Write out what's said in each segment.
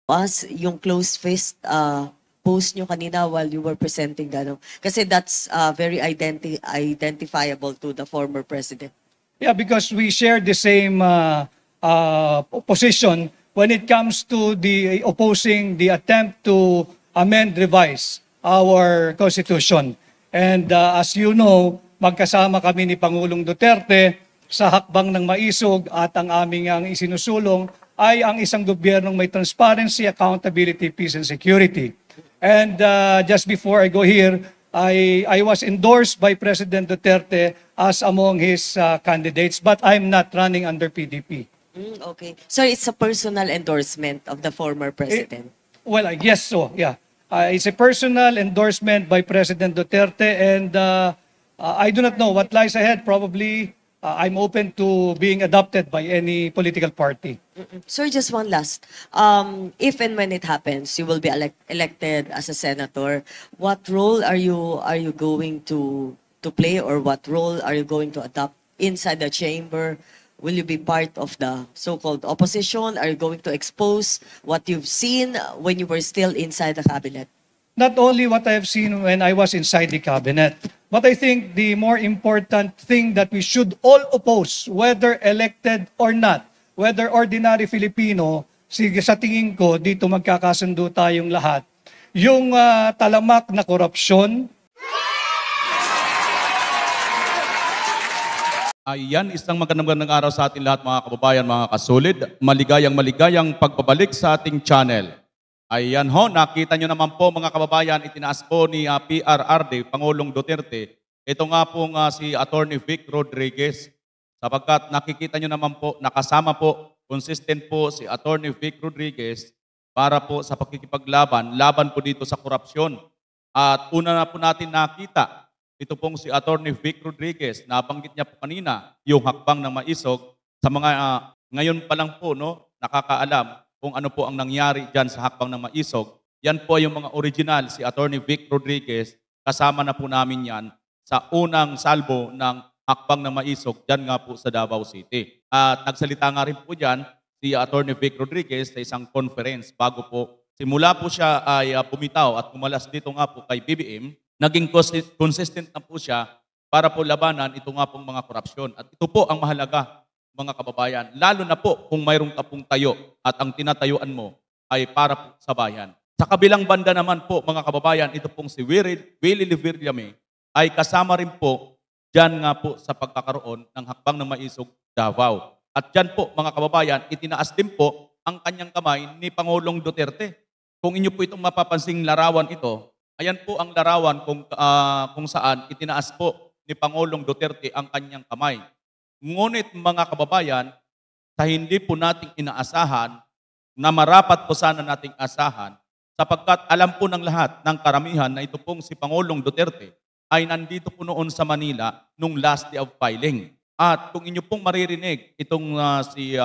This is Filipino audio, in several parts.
As yung closed fist post nyo kanina while you were presenting the ano. Kasi that's very identifiable to the former president. Yeah, because we share the same position when it comes to the opposing the attempt to amend, revise our Constitution. And as you know, magkasama kami ni Pangulong Duterte sa hakbang ng maisog at ang aming ang isinusulong ay ang isang gobyernong may transparency, accountability, peace and security. And just before I go here, I was endorsed by President Duterte as among his candidates, but I'm not running under PDP. Okay. So it's a personal endorsement of the former president. Well, I guess so, yeah. It's a personal endorsement by President Duterte, and I do not know what lies ahead. Probably I'm open to being adopted by any political party. Sir, just one last. If and when it happens, you will be elected as a senator. What role are you going to play, or what role are you going to adopt inside the chamber? Will you be part of the so-called opposition? Are you going to expose what you've seen when you were still inside the cabinet? Not only what I have seen when I was inside the cabinet, but I think the more important thing that we should all oppose, whether elected or not, whether ordinary Filipino, sa tingin ko, dito magkakasundo tayong lahat, yung talamak na korupsyon. Ayan, isang magandang araw sa ating lahat mga kababayan, mga kasulid. Maligayang pagbabalik sa ating channel. Ayan ho, nakita nyo naman po mga kababayan, itinaas po ni PRRD, Pangulong Duterte, ito nga po si Attorney Vic Rodriguez, sapagkat nakikita nyo naman po, nakasama po, consistent po si Attorney Vic Rodriguez para po sa laban po dito sa korupsyon. At una na po natin nakita, ito pong si Attorney Vic Rodriguez, nabanggit niya po kanina yung hakbang ng maisog sa mga ngayon pa lang po nakakaalam kung ano po ang nangyari dyan sa hakbang ng maisog. Yan po yung mga original, si Attorney Vic Rodriguez, kasama na po namin yan sa unang salbo ng hakbang ng maisog dyan nga po sa Davao City. At nagsalita nga rin po dyan si Attorney Vic Rodriguez sa isang conference bago po simula po siya ay bumitaw at kumalas dito nga po kay BBM. Naging consistent na po siya para po labanan ito nga pong mga korupsyon. At ito po ang mahalaga, mga kababayan. Lalo na po kung mayroong ka pong tayo at ang tinatayuan mo ay para po sa bayan. Sa kabilang banda naman po, mga kababayan, ito pong si Willie Villame ay kasama rin po dyan nga po sa pagkakaroon ng hakbang ng maisog Davao. At dyan po, mga kababayan, itinaas din po ang kanyang kamay ni Pangulong Duterte. Kung inyo po itong mapapansing larawan ito, ayan po ang larawan kung saan itinaas po ni Pangulong Duterte ang kanyang kamay. Ngunit mga kababayan, sa hindi po nating inaasahan, na marapat po sana nating asahan, sapagkat alam po ng lahat ng karamihan na ito pong si Pangulong Duterte ay nandito po noon sa Manila nung last day of filing. At kung inyo pong maririnig, itong si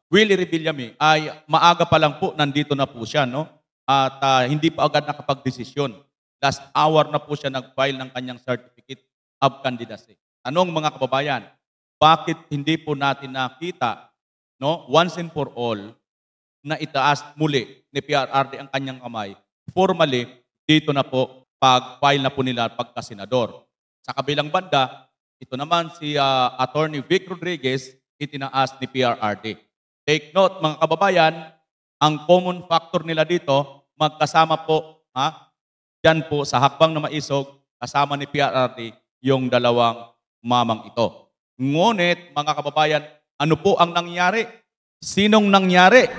Willie Villame ay maaga pa lang po nandito na po siya, no? At hindi pa agad nakapag-desisyon. Last hour na po siya nag-file ng kanyang certificate of candidacy. Tanong mga kababayan, bakit hindi po natin nakita, once and for all, na itaas muli ni PRRD ang kanyang kamay? Formally, dito na po pag-file na po nila pagka-senador. Sa kabilang banda, ito naman si Attorney Vic Rodriguez, itinaas ni PRRD. Take note mga kababayan, ang common factor nila dito, magkasama po, dyan po sa hakbang na maisog, kasama ni PRRD yung dalawang mamang ito. Ngunit, mga kababayan, ano po ang nangyari? Sinong nangyari?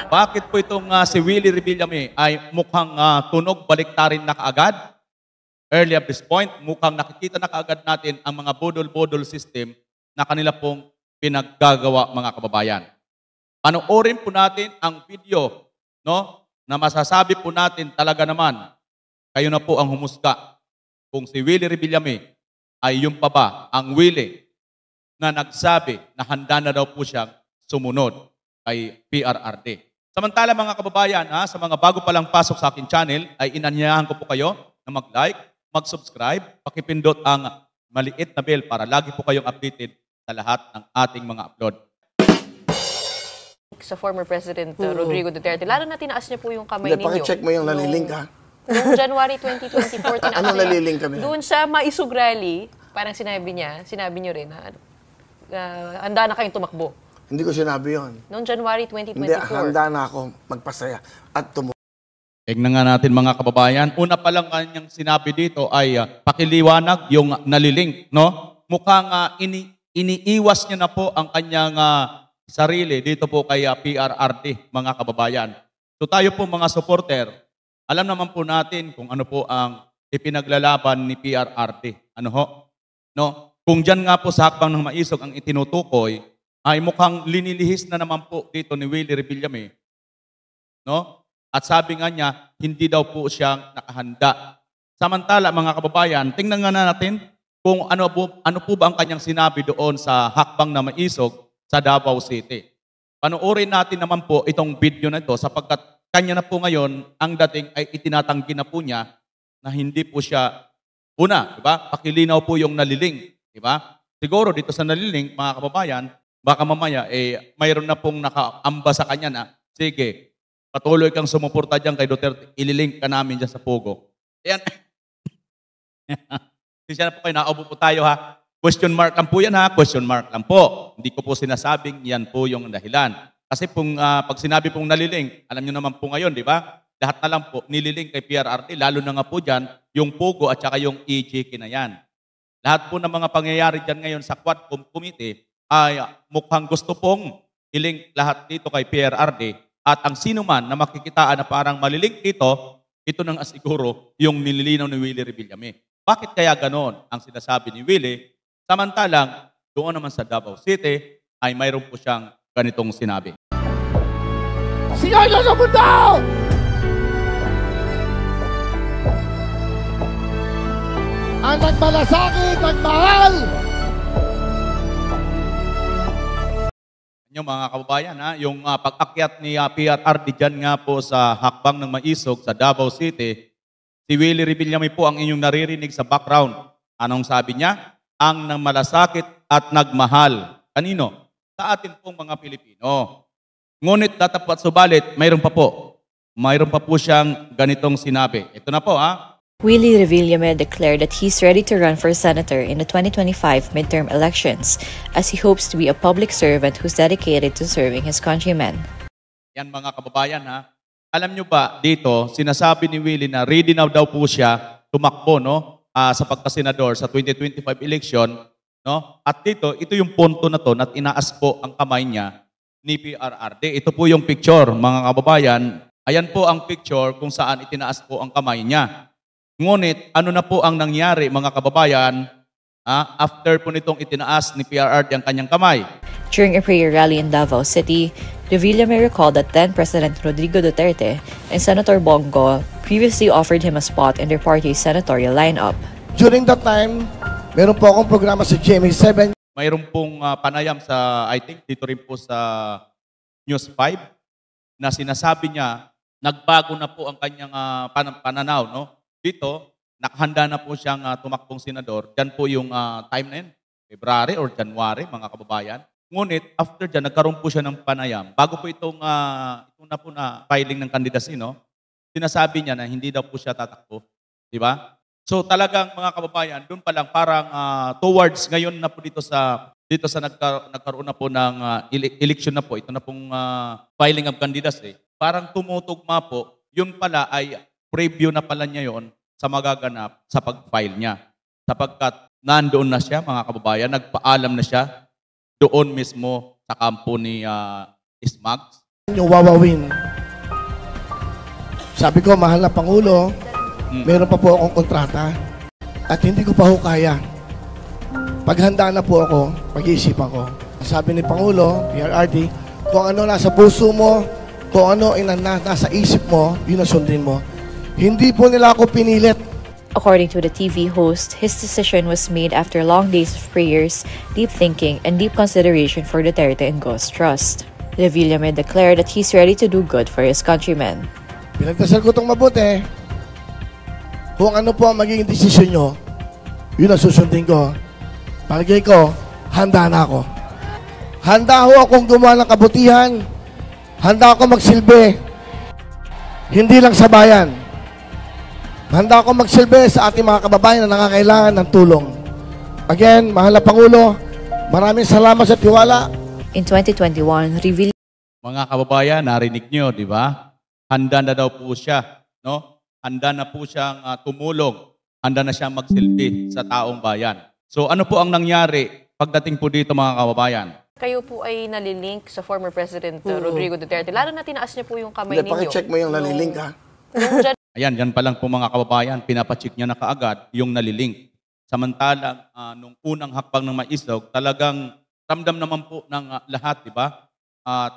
Bakit po itong si Willie Villame ay mukhang tunog baliktarin na kaagad? Early at this point, mukhang nakikita na kaagad natin ang mga bodol-bodol system na kanila pong pinaggagawa, mga kababayan. Panoorin po natin ang video, na masasabi po natin talaga naman, kayo na po ang humusga kung si Willie Villame ay yung pa ba ang Willie na nagsabi na handa na daw po siyang sumunod kay PRRD. Samantala mga kababayan, sa mga bago pa lang pasok sa akin channel, ay inanyayahan ko po kayo na mag-like, mag-subscribe, pakipindot ang maliit na bell para lagi po kayong updated sa lahat ng ating mga upload. pagpapalik sa former President Rodrigo Duterte. Lalo na tinaas niya po yung kamay Hindi, ninyo. pakicheck mo yung nalilink, ha? Noong January 2024, tinaas Anong niya. nalilink kami? Doon sa Maisog Rally, parang sinabi niyo rin na handa na kayong tumakbo. Hindi ko sinabi yun. Noong January 2024. Hindi, handa na ako magpasaya at Tignan nga natin mga kababayan. Una pa lang kanyang sinabi dito ay pakiliwanag yung nalilink, no? Mukhang iniiwas niya na po ang kanyang sarili dito po kay PRRD, mga kababayan. So tayo po mga supporter, alam naman po natin kung ano po ang ipinaglalaban ni PRRD. Ano ho? No? Kung dyan nga po sa hakbang ng Maisog ang itinutukoy, ay mukhang linilihis na naman po dito ni Willie Revillame. No? At sabi nga niya, hindi daw po siyang nakahanda. Samantala, mga kababayan, tingnan nga natin kung ano po ba ang kanyang sinabi doon sa hakbang na Maisog sa Davao City. Panoorin natin naman po itong video na ito sapagkat kanya na po ngayon, ang dating ay itinatanggi na po niya na hindi po siya, una, diba? Pakilinaw po yung naliling. Diba? Siguro dito sa naliling, mga kababayan, baka mamaya, mayroon na pong nakaamba sa kanya na, sige, patuloy kang sumuporta dyan kay Duterte, ililink ka namin dyan sa Pogo. Ayan. Siya na po kayo, nakaupo po tayo ha. Question mark lang po yan ha, question mark lang po. Hindi ko po sinasabing yan po yung dahilan. Kasi pag sinabi pong naliling, alam nyo naman po ngayon, di ba? Lahat na lang po nililing kay PRRD, lalo na nga po dyan, yung Pogo at saka yung EJK na yan. Lahat po ng mga pangyayari dyan ngayon sa Quadcom Committee ay mukhang gusto pong ilink lahat dito kay PRRD. At ang sino man na makikitaan na parang malilink dito, ito nang asiguro yung nililinaw ni Willie Revillame. Bakit kaya ganon ang sinasabi ni Willie? Samantalang, doon naman sa Davao City, ay mayroon po siyang ganitong sinabi. Sigaw niyo sa mundo! Ang nagmalasakit, nagmahal! Yung mga kababayan, yung pag-akyat ni PRRD dyan nga po sa hakbang ng Maisog sa Davao City, si Willie Revillame po ang inyong naririnig sa background. Anong sabi niya? Ang nagmalasakit at nagmahal. Kanino? Sa atin pong mga Pilipino. Ngunit tatapat subalit, mayroon pa po. Mayroon pa po siyang ganitong sinabi. Ito na po Willie Revillame declared that he's ready to run for senator in the 2025 midterm elections as he hopes to be a public servant who's dedicated to serving his countrymen. Yan mga kababayan Alam nyo ba dito, sinasabi ni Willie na ready na daw po siya tumakbo sa pagkasenador sa 2025 election. No? At dito, ito yung punto na to na inaas po ang kamay niya ni PRRD. Ito po yung picture mga kababayan. Ayan po ang picture kung saan itinaas po ang kamay niya. Ngunit, ano na po ang nangyari, mga kababayan, after po nitong itinaas ni PRRD ang kanyang kamay? During a prayer rally in Davao City, Revillame recalled that then President Rodrigo Duterte and Senator Bongo previously offered him a spot in their party's senatorial lineup. During that time, meron po akong programa sa GMA7. Mayroon pong panayam sa, I think, dito rin po sa News 5, na sinasabi niya, nagbago na po ang kanyang pananaw, no? Dito, nakahanda na po siyang tumakbong senador. Diyan po yung time na yun, February or January, mga kababayan. Ngunit, after dyan, nagkaroon po siya ng panayam. Bago po itong na po na filing ng candidacy, sinasabi niya na hindi daw po siya tatakbo. Di ba? So talagang mga kababayan, doon pa lang parang towards ngayon na po dito sa nagkaroon na po ng election na po, ito na pong filing of candidacy, parang tumutugma po, yun pala ay preview na pala niya yon sa magaganap sa pag-file niya. Sapagkat nandoon na siya, mga kababayan, nagpaalam na siya doon mismo sa kampo ni Smags. Yung wawawin. Sabi ko, mahal na Pangulo, meron pa po akong kontrata at hindi ko pa ho kaya. Paghanda na po ako, pag-iisipan ko. Sabi ni Pangulo, PRRD, kung ano nasa puso mo, kung ano nasa isip mo, yun ang sundin mo. Hindi po nila ako pinilit. According to the TV host, his decision was made after long days of prayers, deep thinking, and deep consideration for Duterte and God's trust. Revillame declared that he's ready to do good for his countrymen. Pinagdasal ko itong mabuti. Kung ano po ang magiging desisyon nyo, yun ang susundin ko. Palagay ko, handa na ako. Handa ho akong gumawa ng kabutihan. handa ako magsilbi, hindi lang sa bayan. Handa ako magsilbi sa ating mga kababayan na nangangailangan ng tulong. Again, mahal na Pangulo, maraming salamat sa tiwala. In 2021, reveal Mga kababayan, narinig nyo, di ba? Handa na daw po siya, no? Handa na po siyang tumulong. Handa na siyang magsilbi sa taong bayan. So ano po ang nangyari pagdating po dito, mga kababayan? Kayo po ay nalilink sa former President Rodrigo Duterte. Lalo na tinaas niya po yung kamay Hindi, ninyo. pakicheck mo yung nalilink, ha? Nung Ayan, yan pa lang po mga kababayan, pinapacheck niya na kaagad yung nalilink. Samantalang nung unang hakbang ng Maislog, talagang ramdam naman po ng lahat, di ba? At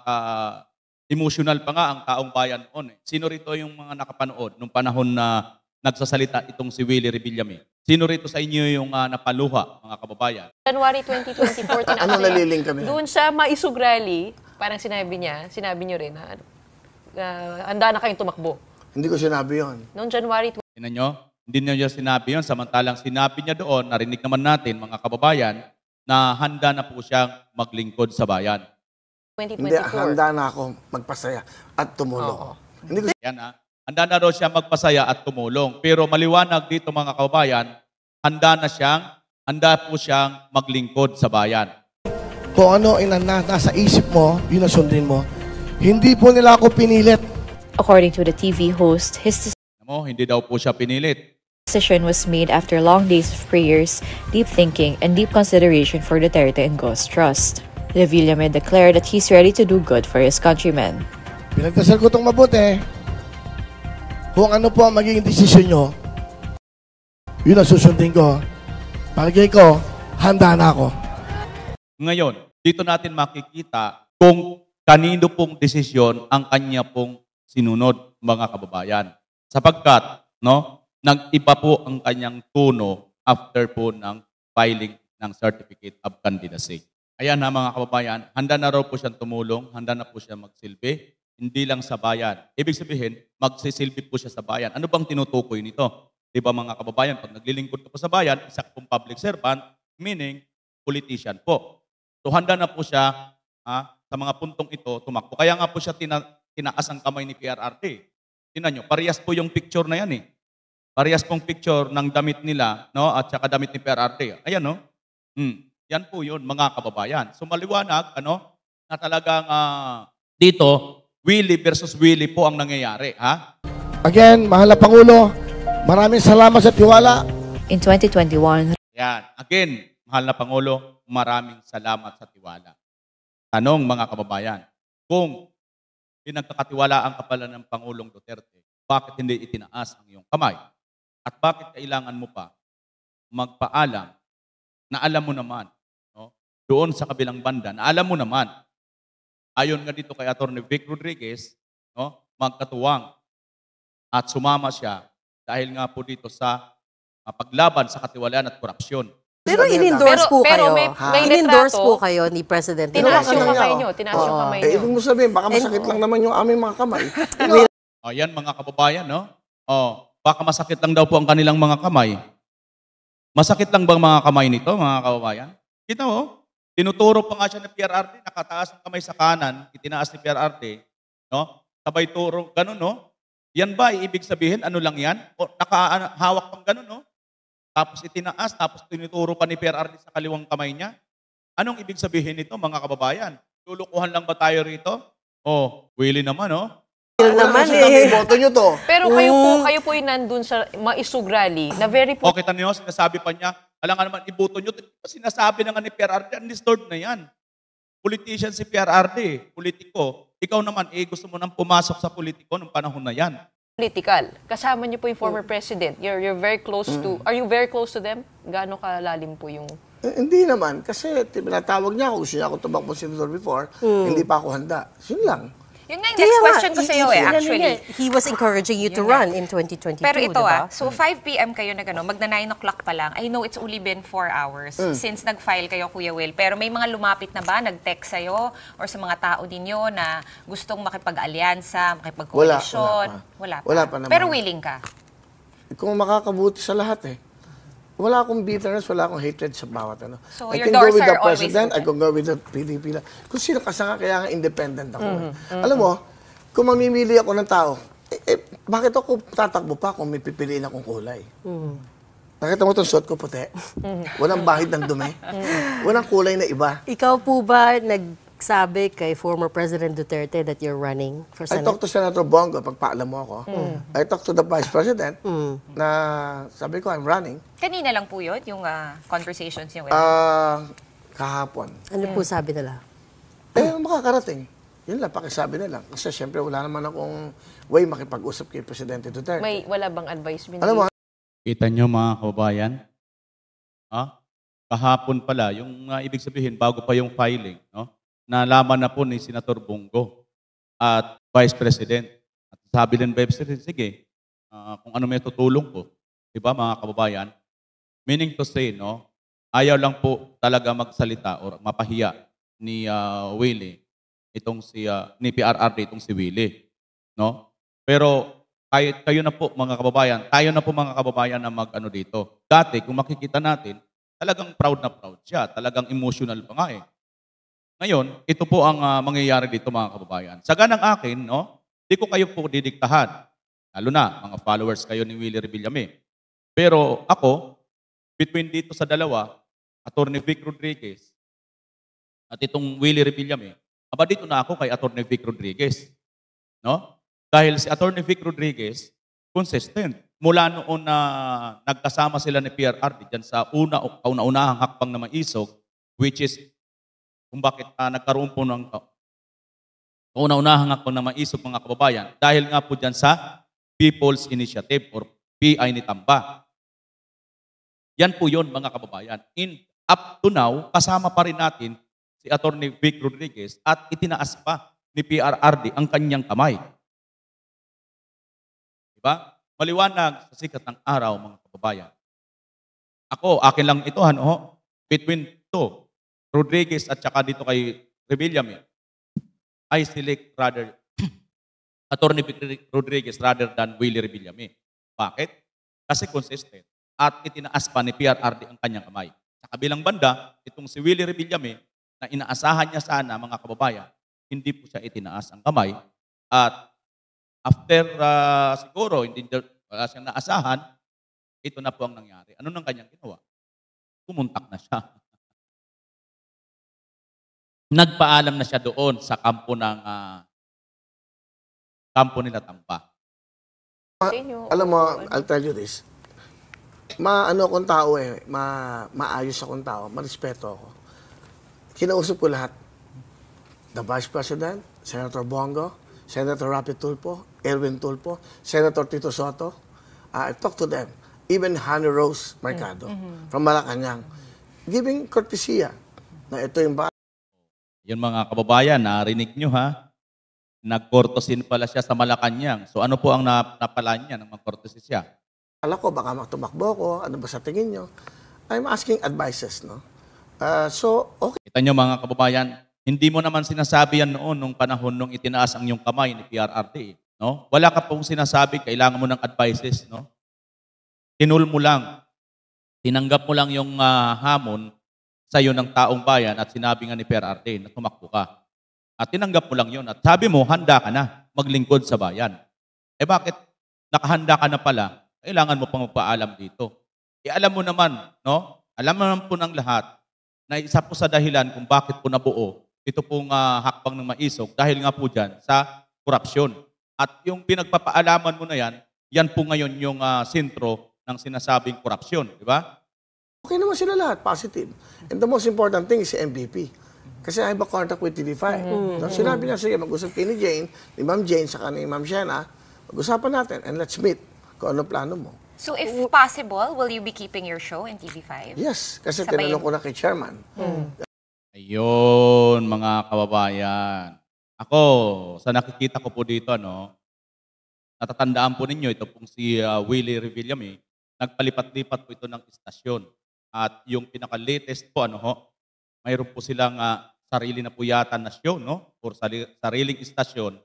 emotional pa nga ang taong bayan noon. Sino rito yung mga nakapanood nung panahon na nagsasalita itong si Willie Revillame? Sino rito sa inyo yung napaluha, mga kababayan? January 2024, Ano naliling kami? doon sa Maisog Rally, parang sinabi niyo rin na handa na kayong tumakbo. Hindi ko sinabi yon. Noong January Tingnan nyo, hindi niya sinabi yun. Samantalang sinabi niya doon, narinig naman natin, mga kababayan, na handa na po siyang maglingkod sa bayan. 2024. Hindi, handa na ako magpasaya at tumulong. Oo. Hindi ko Yan handa na daw siya magpasaya at tumulong. Pero maliwanag dito, mga kababayan, handa po siyang maglingkod sa bayan. kung ano nasa isip mo, yun ang sundin mo. Hindi po nila ako pinilit. According to the TV host, his Hindi daw po siya pinilit. decision was made after long days of prayers, deep thinking, and deep consideration for Duterte and Go's trust. Revillame declared that he's ready to do good for his countrymen. Pinagdasal ko itong mabuti. Kung ano po ang magiging desisyon nyo, yun ang susundin ko. Palagay ko, handa na ako. Ngayon, dito natin makikita kung kanino pong desisyon ang kanya pong sinunod, mga kababayan. Sapagkat, nag-iba po ang kanyang tono after po ng filing ng Certificate of Candidacy. Ayan mga kababayan, handa na raw po siyang tumulong, handa na po siya magsilbi, hindi lang sa bayan. Ibig sabihin, magsisilbi po siya sa bayan. Ano bang tinutukoy nito? Di ba mga kababayan, pag naglilingkod ka po sa bayan, isa pong public servant, meaning politician po. So handa na po siya sa mga puntong ito tumakbo. Kaya nga po siya tinaas ang kamay ni PRRD. Tingnan nyo, parehas po yung picture na yan eh. Parehas pong picture ng damit nila, at saka damit ni PRRD. Ayan, yan po yun, mga kababayan. So maliwanag, na talagang dito, Willie versus Willie po ang nangyayari, ha? Again, mahal na Pangulo, maraming salamat sa tiwala. In 2021, Yan. Again, mahal na Pangulo, maraming salamat sa tiwala. Tanong mga kababayan, kung pinagkakatiwalaan ka pala ng Pangulong Duterte, bakit hindi itinaas ang iyong kamay? At bakit kailangan mo pa magpaalam na alam mo naman, doon sa kabilang banda, na alam mo naman, ayon nga dito kay Atty. Vic Rodriguez, magkatuwang at sumama siya dahil nga po dito sa paglaban sa katiwalaan at korupsyon. Pero in-endorse po pero kayo. may In-endorse litrato. po kayo ni President. Tinaas yung Tinaas kamay niya, nyo. Tinaas yung kamay Eh, nyo. ibig mo sabihin, baka masakit lang naman yung aming mga kamay. Ayan mga kababayan, baka masakit lang daw po ang kanilang mga kamay. Masakit lang bang mga kamay nito, mga kababayan? Kita mo, tinuturo pa nga siya ng PRRD, nakataas ang kamay sa kanan, itinaas ni PRRD, sabay turo, ganun, Yan ba, ibig sabihin, ano lang yan? O nakahawak pang ganun, Tapos itinaas, tapos tinuturo pa ni PRRD sa kaliwang kamay niya. Anong ibig sabihin nito, mga kababayan? Lulukuhan lang ba tayo rito? Willie naman, Naman Boto nyo to. Pero kayo po yung nandun sa Maisog Rally na very O kita niyo, sinasabi pa niya, alam nga naman, iboto nyo. Sinasabi na nga ni PRRD, undisturbed na yan. Politician si PRRD, politiko. Ikaw naman, gusto mo nang pumasok sa politiko nung panahon na yan. political. Kasama niyo po yung former president. You're very close to, are you very close to them? Gaano kalalim po yung... Hindi naman, kasi tinatawag niya ako, gusto niya ako tumakbo senador before, hindi pa ako handa. Yun lang. Yun nga yung next question ko sa iyo actually. He was encouraging you to run in 2022, Pero ito diba? so 5 p.m. kayo na gano'n, magna 9 o'clock pa lang. I know it's only been 4 hours since nag-file kayo, Kuya Will. Pero may mga lumapit na ba, nag-text sa'yo or sa mga tao ninyo na gustong makipag-alyansa, makipag-koalisyon? Wala pa naman. Pero willing ka? Kung makakabuti sa lahat Wala akong bitterness, wala akong hatred sa bawat ano. So, I your can go doors with the are always president, I open. can go with the PDP lang. Kung sino kasama, kaya nga independent ako. Alam mo, kung mamimili ako ng tao, bakit ako tatakbo pa kung may pipiliin akong kulay? Nakita mo itong suot ko puti? Walang bahid ng dumi? Walang kulay na iba? Ikaw po ba nagsabi kay former President Duterte that you're running for I Senate? talked to Senator Bongo, pagpaalam mo ako. I talked to the Vice President na sabi ko, I'm running. Kanina lang po yun, yung conversations niyo. Kahapon. Ano po sabi nila? Makakarating. Yun lang, pakisabi na lang. Kasi syempre wala naman akong way makipag-usap kay Presidente Duterte. Wala bang advice binigay? Alam mo, Kita nyo mga kababayan? Kahapon pala, yung ibig sabihin, bago pa yung filing, no? Nalaman na po ni Senator Bongo at Vice President. At sabi din Vice President, sige, kung ano may tutulong ko. Di ba mga kababayan? Meaning to say, no? Ayaw lang po talaga magsalita or mapahiya ni Willie, ni PRRD, itong si Willie. No? Pero kahit kayo na po mga kababayan, tayo na po mga kababayan na mag-ano dito. Dati, kung makikita natin, talagang proud na proud siya. Talagang emotional pa nga eh. Ngayon, ito po ang mangyayari dito mga kababayan. Sa ganang akin, no, di ko kayo po didiktahan. Lalo na, mga followers kayo ni Willie Revillame. Pero ako, between dito sa dalawa, Atty. Vic Rodriguez at itong Willie Revillame, dito na ako kay Atty. Vic Rodriguez. No? Dahil si Atty. Vic Rodriguez, consistent. Mula noon na nagkasama sila ni PRRD dyan sa kauna-unahang hakbang na maisog, which is kung bakit nagkaroon po ng kauna-unahang hakbang na maisog mga kababayan, dahil nga po dyan sa People's Initiative or PI ni Tamba. Yan po yun mga kababayan. Up to now, kasama pa rin natin si Atty. Vic Rodriguez at itinaas pa ni PRRD ang kanyang kamay. Diba? Maliwanag sa sikat ng araw, mga kababayan. Akin lang ito, between two, Rodriguez at saka dito kay Revillame, I select rather Atty. Rodriguez rather than Willie Revillame. Bakit? Kasi consistent. At itinaas pa ni PRRD ang kanyang kamay. Sa kabilang banda, itong si Willie Revillame, na inaasahan niya sana, mga kababayan, hindi po siya itinaas ang kamay. At after siguro, hindi wala siyang naasahan, ito na po ang nangyari. Ano nang kanyang ginawa? Pumuntak na siya. Nagpaalam na siya doon sa kampo nila Tamba. alam mo, I'll tell you this. Maano akong tao maayos akong tao, marespeto ako. Kinausap ko lahat. The Vice President, Senator Bongo, Senator Rapi Tulfo, Erwin Tulfo, Senator Tito Soto. I talked to them. Even Honey Rose Mercado from Malacanang. Giving courtesy na ito yung Yun mga kababayan, narinig nyo ha? Nagkortosin pala siya sa Malacanang. So ano po ang napala niya nang magkortosin siya? Alam ko, baka tumakbo ko, ano ba sa tingin nyo? I'm asking advices, no? So, okay. Kita nyo mga kababayan, hindi mo naman sinasabi yan noon nung panahon nung itinaas ang iyong kamay ni PRRD. No? Wala ka pong sinasabi, kailangan mo ng advices. No? Tinul mo lang, tinanggap mo lang yung hamon sa iyo ng taong bayan at sinabi nga ni PRRD na tumakbo ka. At tinanggap mo lang yun. At sabi mo, handa ka na maglingkod sa bayan. Bakit nakahanda ka na pala? Kailangan mo pang magpaalam dito. Alam mo naman, no? Alam mo naman po ng lahat na isa po sa dahilan kung bakit po nabuo ito pong hakbang ng maisog dahil nga po dyan sa korupsyon. At yung pinagpapaalaman mo na yan po ngayon yung sentro ng sinasabing korupsyon. Di ba? Okay naman sila lahat, positive. And the most important thing is si MVP. Kasi I have a contact with TV5. No, sinabi niya, sige, mag-usap kayo ni Jane, ni Ma'am Jane, saka ni Ma'am Shena, mag-usapan natin and let's meet kung ano plano mo. So if possible, will you be keeping your show in TV5? Yes, kasi Sabayin. tinanong ko na kay Chairman. Ayun, mga kababayan. Ako, sa nakikita ko po dito, natatandaan po ninyo, ito pong si Willie Revillame, nagpalipat-lipat po ito ng istasyon. At yung pinaka-latest po, mayroon po silang sarili na po yata na show, or sariling istasyon.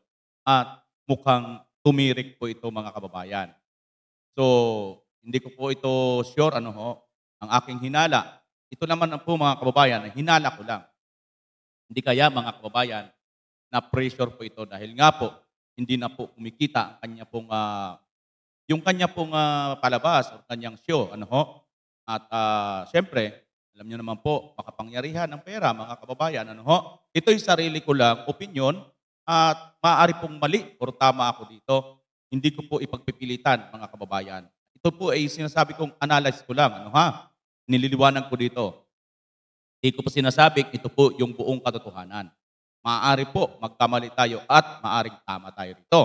At mukhang tumirik po ito, mga kababayan. So, hindi ko po ito sure, ang aking hinala. Ito naman po mga kababayan, hinala ko lang. Hindi kaya mga kababayan, na pressure po ito dahil nga po, hindi na po kumikita ang kanya pong, yung kanya pong palabas o kanyang show. Ano ho? At syempre, alam niyo naman po, makapangyarihan ng pera mga kababayan. Ano ho? Ito'y sarili ko lang, opinion, at maaari pong mali o tama ako dito. Hindi ko po ipagpipilitan mga kababayan. Ito po ay sinasabi kong analyze ko lang. Ano ha? Nililiwanag ko dito. Hindi ko po sinasabing ito po yung buong katotohanan. Maaari po magkamali tayo at maaring tama tayo dito.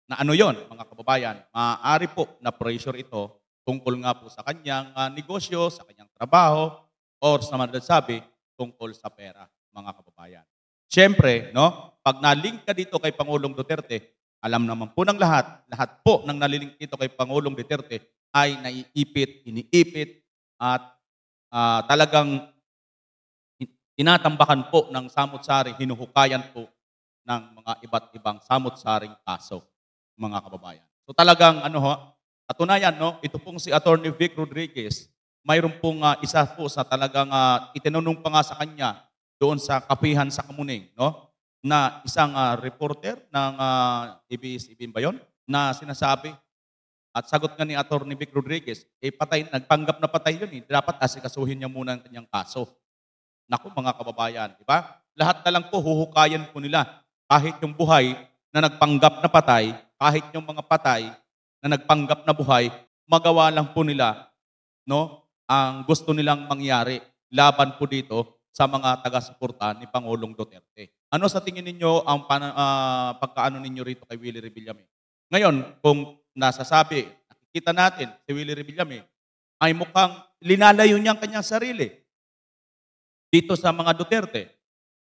Na ano yon mga kababayan? Maaari po na pressure ito tungkol nga po sa kanyang negosyo, sa kanyang trabaho, or sa sabi tungkol sa pera mga kababayan. Siyempre, no, pag nalink ka dito kay Pangulong Duterte, alam naman po ng lahat po ng nalilink dito kay Pangulong Duterte ay naiipit, iniipit, at talagang tinatambakan po ng samut-saring, hinuhukayan po ng mga iba't ibang samut-saring kaso, mga kababayan. So talagang, katunayan, no, ito pong si Attorney Vic Rodriguez, mayroon pong isa po sa talagang itinanong pa nga sa kanya doon sa kapihan sa Kamuning, no, na isang reporter ng ABS-CBN ba yun, na sinasabi, at sagot nga ni Attorney Vic Rodriguez, nagpanggap na patay yun, dapat asikasuhin niya muna ang kanyang kaso. Naku mga kababayan, di ba? Lahat na lang po huhukayan po nila. Kahit yung buhay na nagpanggap na patay, kahit yung mga patay na nagpanggap na buhay, magawa lang po nila, no, ang gusto nilang mangyari laban po dito sa mga taga-suporta ni Pangulong Duterte. Ano sa tingin ninyo ang pagkaano ninyo rito kay Willie Revillame? Ngayon, kung nasasabi, nakikita natin si Willie Revillame ay mukhang linalayo niya ang kanyang sarili dito sa mga Duterte.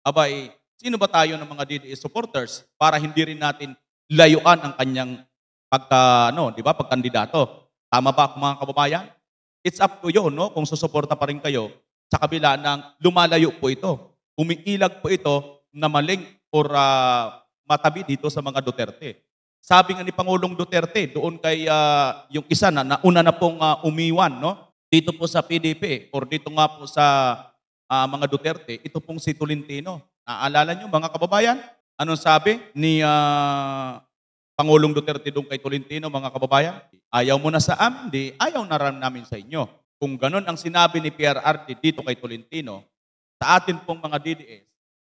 Abay, sino ba tayo ng mga DDS supporters para hindi rin natin layuan ang kanyang pagkandidato? Tama ba mga kababayan? It's up to you, no? Kung susuporta pa rin kayo sa kabila ng lumalayo po ito. Umiilag po ito na maling or matabi dito sa mga Duterte. Sabi nga ni Pangulong Duterte doon kay yung isa na nauna na pong umiwan, no? Dito po sa PDP or dito nga po sa mga Duterte, ito pong si Tolentino. Naalala nyo mga kababayan? Anong sabi ni Pangulong Duterte doon kay Tolentino mga kababayan? Ayaw mo na sa amin, di ayaw na rin namin sa inyo. Kung ganun ang sinabi ni PRRD dito kay Tolentino, sa atin pong mga DDS,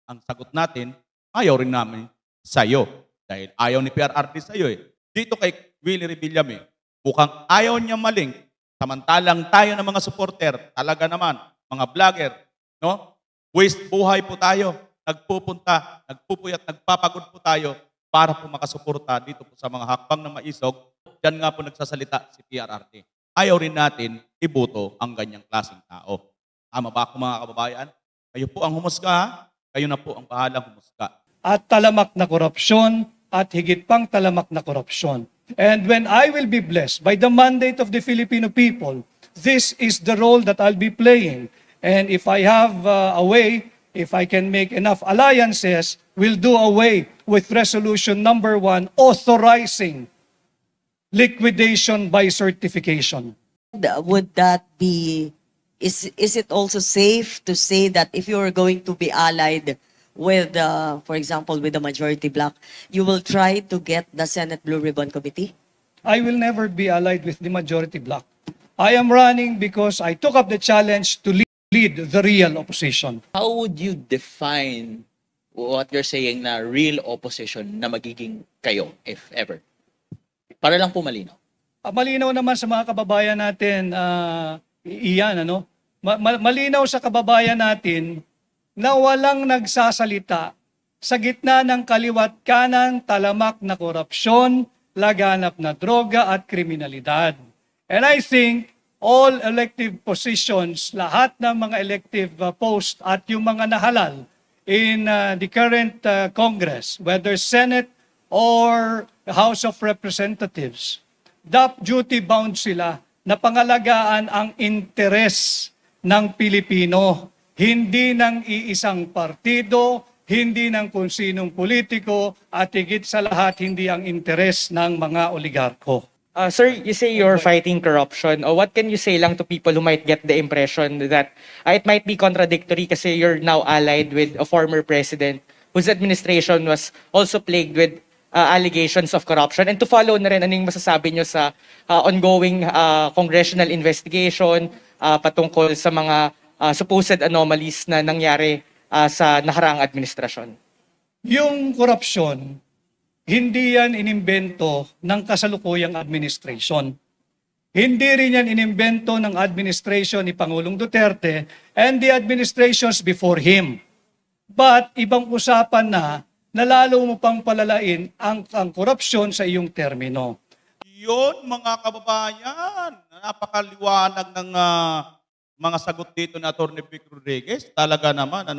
ang sagot natin, ayaw rin namin sa iyo. Dahil ayaw ni PRRD sa iyo eh. Dito kay Willie Revillame, mukhang ayaw niya maling, samantalang tayo ng mga supporter, talaga naman, mga vlogger, no? Waste buhay po tayo. Nagpupunta, nagpupuyat, nagpapagod po tayo para po makasuporta dito po sa mga hakbang na maisog. Diyan nga po nagsasalita si PRRD. Ayaw rin natin iboto ang ganyang klaseng tao. Tama ba ako mga kababayan? Kayo po ang humusga, ha? Kayo na po ang bahalang humusga. At talamak na korupsyon at higit pang talamak na korupsyon. And when I will be blessed by the mandate of the Filipino people, this is the role that I'll be playing. And if I have a way, if I can make enough alliances, we'll do away with resolution number 1, authorizing liquidation by certification. Would that be, is it also safe to say that if you are going to be allied with, for example, with the majority bloc, you will try to get the Senate Blue Ribbon Committee? I will never be allied with the majority bloc. I am running because I took up the challenge to lead the real opposition. How would you define what you're saying na real opposition na magiging kayo, if ever? Para lang po malinaw. Malinaw naman sa mga kababayan natin, iyan, ano? Malinaw sa kababayan natin na walang nagsasalita sa gitna ng kaliwat kanan, talamak na korupsyon, laganap na droga at kriminalidad. And I think all elective positions, lahat ng mga elective post at yung mga nahalal in the current Congress, whether Senate or House of Representatives, duty bound sila na pangalagaan ang interes ng Pilipino, hindi ng iisang partido, hindi ng kung sinong politiko, at higit sa lahat, hindi ang interes ng mga oligarko. Sir, you say you're fighting corruption. What can you say lang to people who might get the impression that it might be contradictory kasi you're now allied with a former president whose administration was also plagued with allegations of corruption? And to follow na rin, anong masasabi nyo sa ongoing congressional investigation patungkol sa mga supposed anomalies na nangyari sa nakaraang administrasyon? Yung corruption, hindi yan inimbento ng kasalukuyang administration. Hindi rin yan inimbento ng administration ni Pangulong Duterte and the administrations before him. But ibang usapan na lalo mo pang palalain ang korupsyon sa iyong termino. Yun, mga kababayan, napakaliwanag ng mga sagot dito na Atty. Vic Rodriguez. Talaga naman,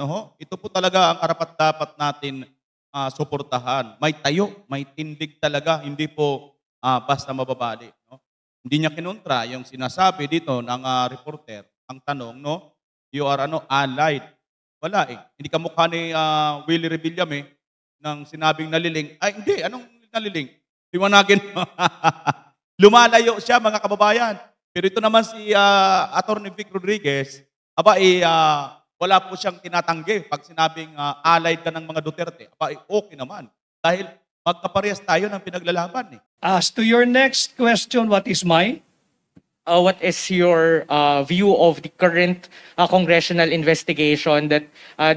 ito po talaga ang karapat-dapat natin suportahan. May tayo, may tindig talaga, hindi po basta mababali. No? Hindi niya kinontra yung sinasabi dito ng reporter. Ang tanong, you are allied. Wala eh. Hindi ka mukha ni Willie Revillame nang sinabing naliling. Ay, hindi. Anong naliling? Liwanagin. Lumalayo siya, mga kababayan. Pero ito naman si Atty. Vic Rodriguez, wala po siyang tinatanggi pag sinabing allied ka ng mga Duterte. Okay naman. Dahil magkaparehas tayo ng pinaglalaban. As to your next question, what is mine? What is your view of the current congressional investigation that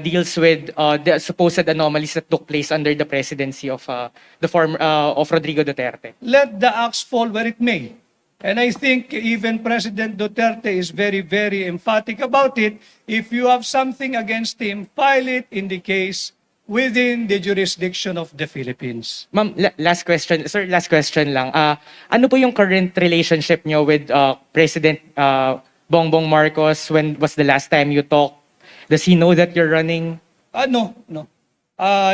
deals with the supposed anomalies that took place under the presidency of of Rodrigo Duterte? Let the axe fall where it may. And I think even President Duterte is very, very emphatic about it. If you have something against him, file it in the case within the jurisdiction of the Philippines. Ma'am, last question. Sir, last question lang. Ano po yung current relationship nyo with President Bongbong Marcos? When was the last time you talked? Does he know that you're running? No.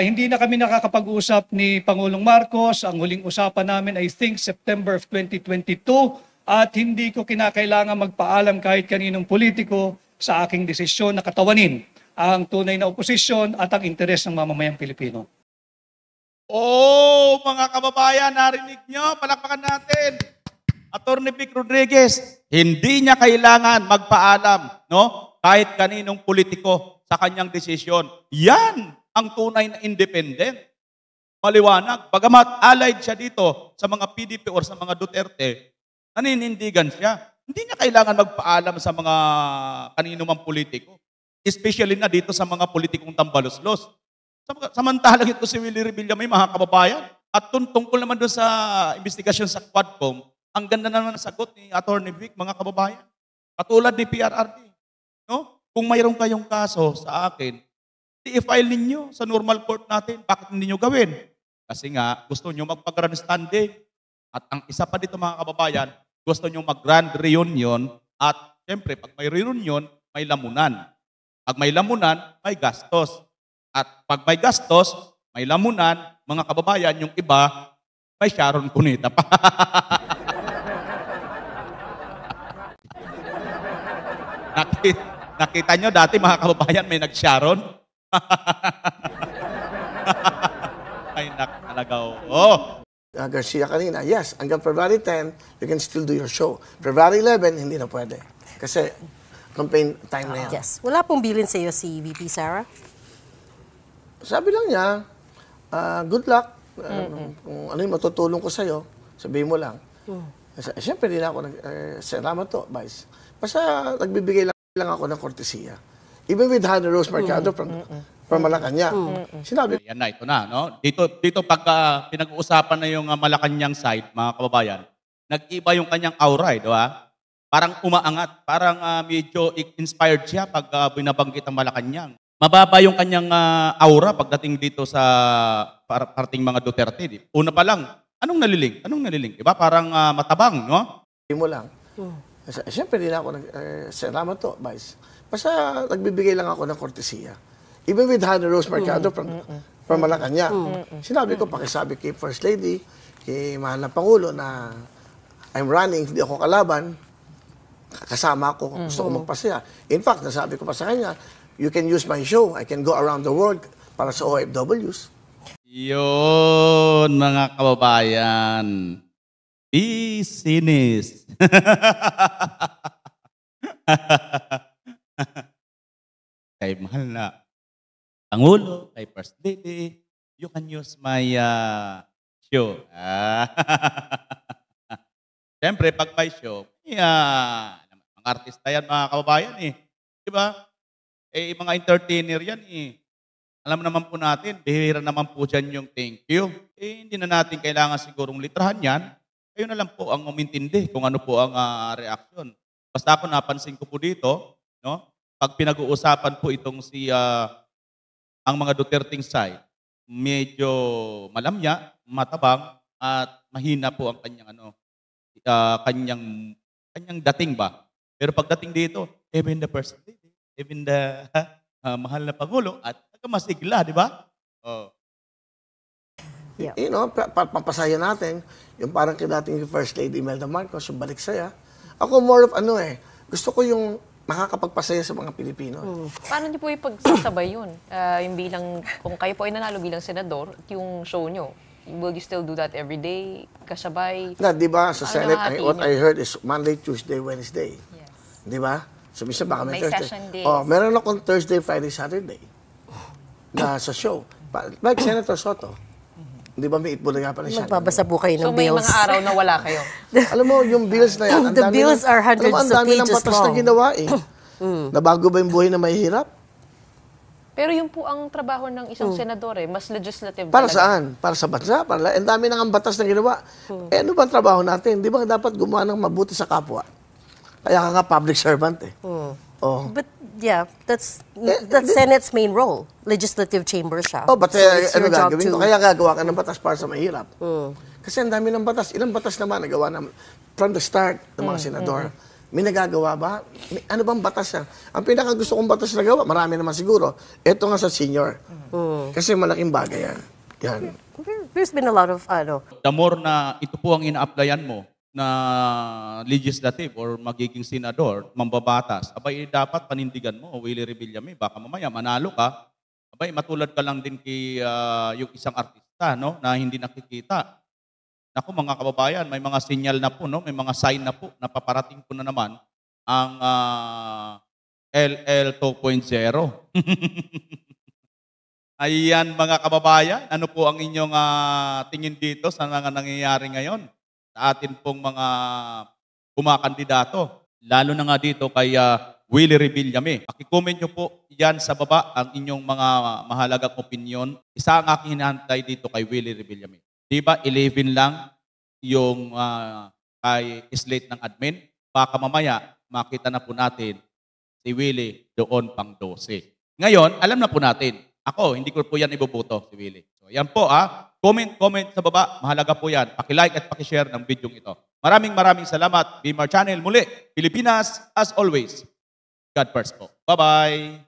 Hindi na kami nakakapag-usap ni Pangulong Marcos. Ang huling usapan namin, I think, September of 2022. At hindi ko kinakailangan magpaalam kahit kaninong politiko sa aking desisyon na katawanin ang tunay na oposisyon at ang interes ng mamamayang Pilipino. Mga kababayan, narinig nyo, palakpakan natin. Atty. Vic Rodriguez, hindi niya kailangan magpaalam, kahit kaninong politiko sa kanyang desisyon. Yan ang tunay na independent. Maliwanag. Bagamat allied siya dito sa mga PDP or sa mga Duterte, naninindigan siya. Hindi niya kailangan magpaalam sa mga kanino mang politiko. Especially na dito sa mga politikong tambaluslos. Samantalang ito si Willie Revillame, mga kababayan. At tungkol naman doon sa investigasyon sa Quadcom, ang ganda naman ng sagot ni Atty. Vic, mga kababayan. Katulad ni PRRD. Kung mayroon kayong kaso sa akin, i-file ninyo sa normal court natin. Bakit hindi nyo gawin? Kasi nga, gusto nyo magpag-grandstanding. At ang isa pa dito, mga kababayan, gusto nyo mag-grand reunion. At siyempre, pag may reunion, may lamunan. Pag may lamunan, may gastos. At pag may gastos, may lamunan, mga kababayan, yung iba, may Sharon Cuneta pa. Nakita nyo dati, mga kababayan, may nag-Sharon? Ay, talaga. Garcia kanina, yes, hanggang February 10, you can still do your show. February 11, hindi na pwede. Kasi campaign time na yan. Yes. Wala pong bilin sa iyo si VP Sara? Sabi lang niya, good luck. Kung ano yung matutulong ko sa'yo, sabihin mo lang. Siyempre, din ako salamat to, Vice. Basta nagbibigay lang ako ng kortesiya. Even with Hannah Rose Mercado from Malacanang. Sinabi. Yan na, ito na. Dito pag pinag-uusapan na yung Malacanang side, mga kababayan, nag-iba yung kanyang aura, di ba? Parang umaangat, parang medyo inspired siya pag binabanggit ang Malacanang. Mababa yung kanyang aura pagdating dito sa parting mga Duterte. Una pa lang, anong naliling? Di ba? Parang matabang, no? Sabihin mo lang. Siyempre, din ako salamat to, Vice. Basta nagbibigay lang ako ng kortesiya. Even with Hannah Rose Mercado from Malacanang. Sinabi ko, pakisabi kay First Lady, kay mahal na Pangulo na I'm running, hindi ako kalaban, kasama ako, gusto ko magpasaya. In fact, nasabi ko pa sa kanya, you can use my show, I can go around the world para sa OFWs. Yun, mga kababayan. Business. Kay mahal na Pangulo, kay First Lady, you can use my show. Siyempre, pag may show, mga artista yan, mga kababayan eh. Di ba? Eh, mga entertainer yan eh. Alam naman po natin, bihira naman po dyan yung thank you. Eh, hindi na natin kailangan sigurong litrahan yan. Kayo na lang po ang umintindi kung ano po ang reaction. Basta ako napansin ko po dito, no? Pag pinag-uusapan po itong ang mga Duterteng side, medyo malamya, matabang, at mahina po ang kanyang dating ba. Pero pagdating dito, even the First Lady, even the mahal na Pangulo, at masigla, di ba? Oh. Yeah. You know, papasaya natin, yung parang dating First Lady Imelda Marcos, yung balik saya. Ako more of gusto ko yung makakapagpasaya sa mga Pilipino. Paano niyo po ipagsasabay yun? Yung kung kayo po ay nanalo bilang senador, at yung show nyo, will you still do that every day? Kasabay? Di ba, sa Senate, nahatiin what niyo? I heard is Monday, Tuesday, Wednesday. Yes. Di ba? So, minsan baka may May Thursday. session days. Oh, meron akong Thursday, Friday, Saturday na sa show. Like Senator Soto. Di ba may itbulaga pa rin siya? Magbabasa po kayo ng So may bills. mga araw na wala kayo? Alam mo, yung bills na yan, ang The dami bills are hundreds ang of dami ng pages batas na long. ginawa eh. Nabago ba yung buhay na mahihirap? Pero yun po ang trabaho ng isang senador eh. Mas legislative Para talaga. saan? Para sa bansa? Ang dami ng batas na ginawa. Eh ano ba ang trabaho natin? Di ba dapat gumawa ng mabuti sa kapwa? Kaya ka nga public servant eh. Oh. But yeah, that's Senate's main role. Legislative chamber siya. Oh, but So it's ano your job gagawin ko? to- Kaya gagawa ka ng batas para sa mahirap. Kasi ang dami ng batas. Ilang batas naman nagawa na from the start ng mga senador. May nagagawa ba? Ano bang batas yan? Ang pinaka gusto kong batas na gawa, marami naman siguro. Ito nga sa senior. Kasi malaking bagay yan. Yan. There's been a lot of, The more na ito po ang ina-applyan mo na legislative or magiging senador, mambabatas, abay dapat panindigan mo, Willie Revillame, baka mamaya manalo ka, abay matulad ka lang din kay yung isang artista, no, na hindi nakikita. Naku mga kababayan, may mga sinyal na po, no, may mga sign na po, napaparating po na naman ang LL 2.0. Ayan mga kababayan, ano po ang inyong tingin dito sa mga nangyayari ngayon? Sa atin pong mga kumakandidato, lalo na nga dito kay Willie Revillame. Paki-comment nyo po yan sa baba ang inyong mga mahalagang opinion. Isa ang aking hinahantay dito kay Willie Revillame. Di ba 11 lang yung kay slate ng admin? Baka mamaya makita na po natin si Willie doon pang 12. Ngayon, alam na po natin. Ako, hindi ko po yan iboboto si Willie. So yan po Comment sa baba. Mahalaga po yan. Paki-like at paki-share ng video ito. Maraming salamat. BMR Channel muli. Pilipinas as always. God first po. Bye-bye.